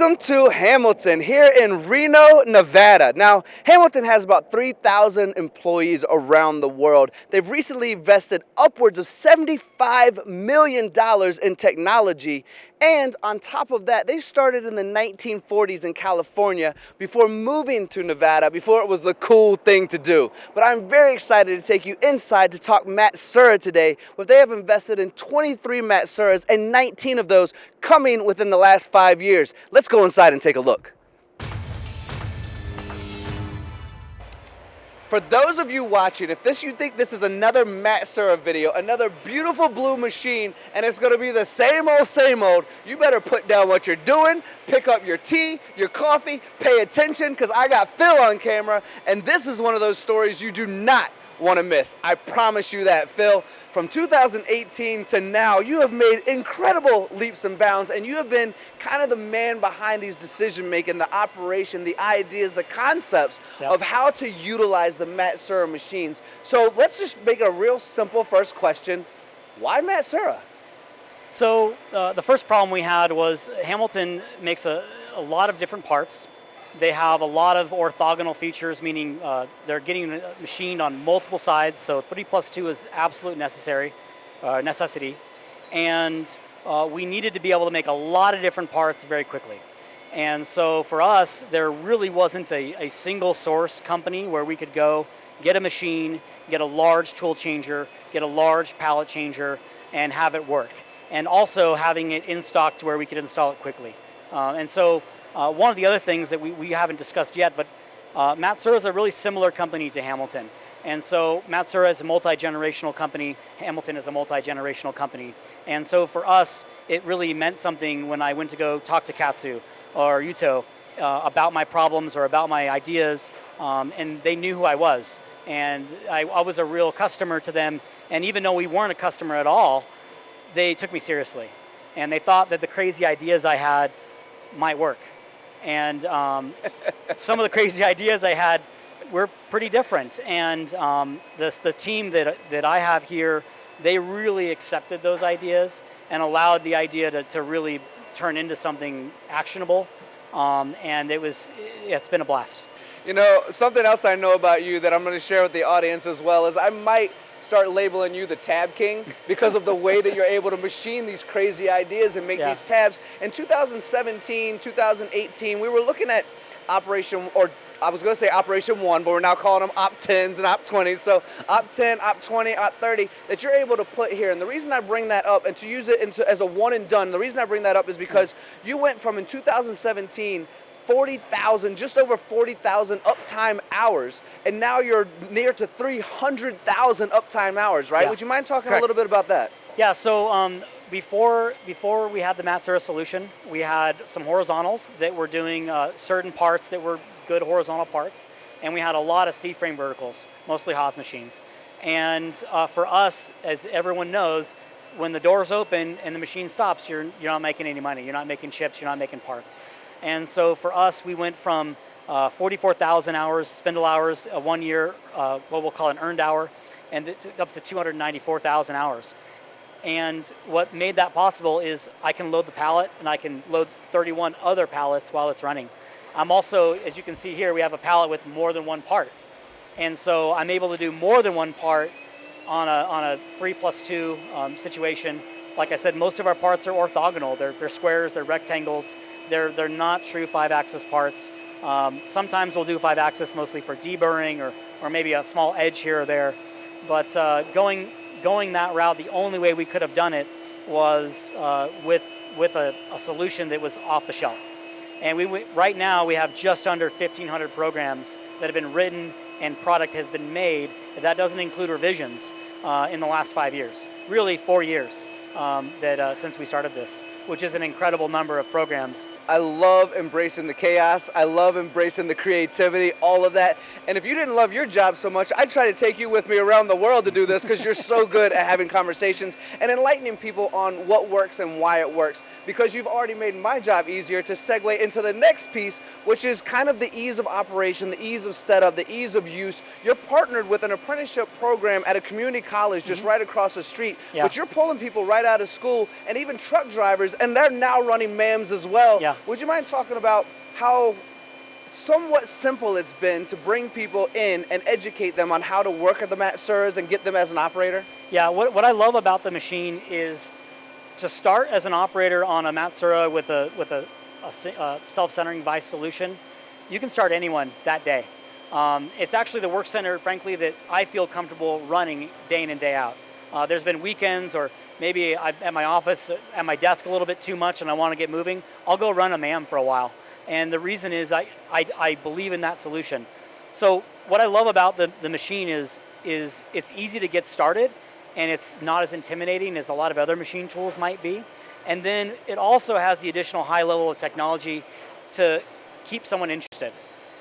Welcome to Hamilton here in Reno, Nevada. Now, Hamilton has about 3,000 employees around the world. They've recently invested upwards of $75 million in technology. And on top of that, they started in the 1940s in California before moving to Nevada, before it was the cool thing to do. But I'm very excited to take you inside to talk Matsuura today, where they have invested in 23 Matsuuras and 19 of those coming within the last 5 years. Let's go inside and take a look. For those of you watching, if you think this is another Matsuura video, another beautiful blue machine, and it's going to be the same old, you better put down what you're doing, pick up your tea, your coffee, pay attention, because I got Phil on camera, and this is one of those stories you do not want to miss. I promise you that, Phil. From 2018 to now, you have made incredible leaps and bounds, and you have been kind of the man behind these decision-making, the operation, the ideas, the concepts of how to utilize the Matsuura machines. So let's just make it a real simple first question. Why Matsuura? So the first problem we had was Hamilton makes a lot of different parts. They have a lot of orthogonal features, meaning they're getting machined on multiple sides, so 3+2 is absolute necessity. And we needed to be able to make a lot of different parts very quickly. And so for us, there really wasn't a single source company where we could go, get a machine, get a large tool changer, get a large pallet changer, and have it work. And also having it in stock to where we could install it quickly. One of the other things that we haven't discussed yet, but Matsuura is a really similar company to Hamilton. And so Matsuura is a multi-generational company, Hamilton is a multi-generational company. And so for us, it really meant something when I went to go talk to Katsu or Yuto about my problems or about my ideas, and they knew who I was. And I was a real customer to them, and even though we weren't a customer at all, they took me seriously. And they thought that the crazy ideas I had might work. And some of the crazy ideas I had were pretty different. And the team that I have here, they really accepted those ideas and allowed the idea to really turn into something actionable. And it's been a blast. You know, something else I know about you that I'm going to share with the audience as well is I might start labeling you the tab king because of the way that you're able to machine these crazy ideas and make these tabs. In 2017, 2018, we were looking at Operation 1, but we're now calling them Op 10s and Op 20s. So Op 10, Op 20, Op 30 that you're able to put here. And the reason I bring that up and to use it as a one and done, the reason I bring that up is because you went from in 2017 just over 40,000 uptime hours, and now you're near to 300,000 uptime hours, right? Yeah. Would you mind talking Correct. a little bit about that? Yeah, so before we had the Matsuura solution, we had some horizontals that were doing certain parts that were good horizontal parts, and we had a lot of C-frame verticals, mostly Haas machines. And for us, as everyone knows, when the doors open and the machine stops, you're not making any money. You're not making chips, you're not making parts. And so for us, we went from 44,000 hours, spindle hours, 1 year, what we'll call an earned hour, and up to 294,000 hours. And what made that possible is I can load the pallet and I can load 31 other pallets while it's running. I'm also, as you can see here, we have a pallet with more than one part. And so I'm able to do more than one part on a 3+2 situation. Like I said, most of our parts are orthogonal. They're squares, they're rectangles. They're not true 5-axis parts. Sometimes we'll do 5-axis mostly for deburring or maybe a small edge here or there. But going that route, the only way we could have done it was with a solution that was off the shelf. And right now we have just under 1,500 programs that have been written and product has been made. That doesn't include revisions in the last 5 years, really 4 years since we started this, which is an incredible number of programs. I love embracing the chaos. I love embracing the creativity, all of that. And if you didn't love your job so much, I'd try to take you with me around the world to do this because you're so good at having conversations and enlightening people on what works and why it works. Because you've already made my job easier to segue into the next piece, which is kind of the ease of operation, the ease of setup, the ease of use. You're partnered with an apprenticeship program at a community college just right across the street, but you're pulling people right out of school and even truck drivers and they're now running MAMs as well. Yeah. Would you mind talking about how somewhat simple it's been to bring people in and educate them on how to work at the Matsuuras and get them as an operator? Yeah, what I love about the machine is to start as an operator on a Matsuura with a self-centering vice solution. You can start anyone that day. It's actually the work center, frankly, that I feel comfortable running day in and day out. There's been weekends, or maybe I'm at my office, at my desk a little bit too much and I want to get moving. I'll go run a MAM for a while. And the reason is I believe in that solution. So what I love about the machine is it's easy to get started, and it's not as intimidating as a lot of other machine tools might be. And then it also has the additional high level of technology to keep someone interested.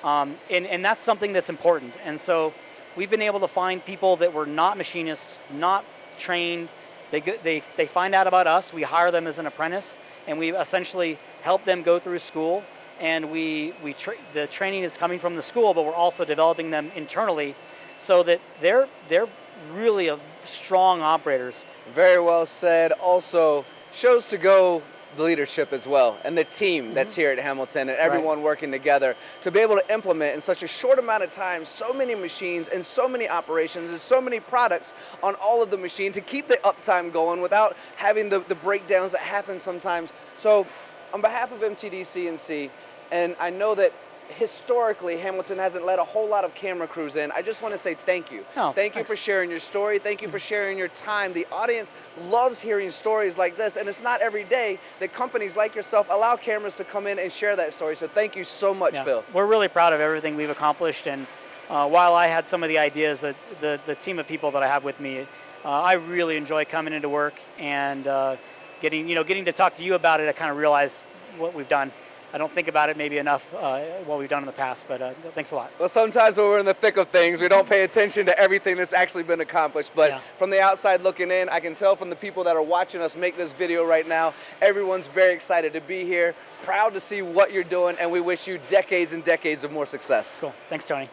And that's something that's important. And so we've been able to find people that were not machinists, not trained. They find out about us, we hire them as an apprentice, and we essentially help them go through school. And the training is coming from the school, but we're also developing them internally so that they're really strong operators. Very well said. Also shows to go the leadership as well, and the team that's here at Hamilton, and everyone working together to be able to implement in such a short amount of time so many machines and so many operations and so many products on all of the machines to keep the uptime going without having the breakdowns that happen sometimes. So on behalf of MTDCNC, and I know that historically Hamilton hasn't let a whole lot of camera crews in, I just want to say thank you. Oh, thank you for sharing your story. Thank you for sharing your time. The audience loves hearing stories like this, and it's not every day that companies like yourself allow cameras to come in and share that story. So thank you so much, Phil. We're really proud of everything we've accomplished, and while I had some of the ideas, the team of people that I have with me, I really enjoy coming into work and getting to talk to you about it. I kind of realize what we've done. I don't think about it maybe enough what we've done in the past, but thanks a lot. Well, sometimes when we're in the thick of things, we don't pay attention to everything that's actually been accomplished. But from the outside looking in, I can tell from the people that are watching us make this video right now, everyone's very excited to be here, proud to see what you're doing, and we wish you decades and decades of more success. Cool. Thanks, Tony.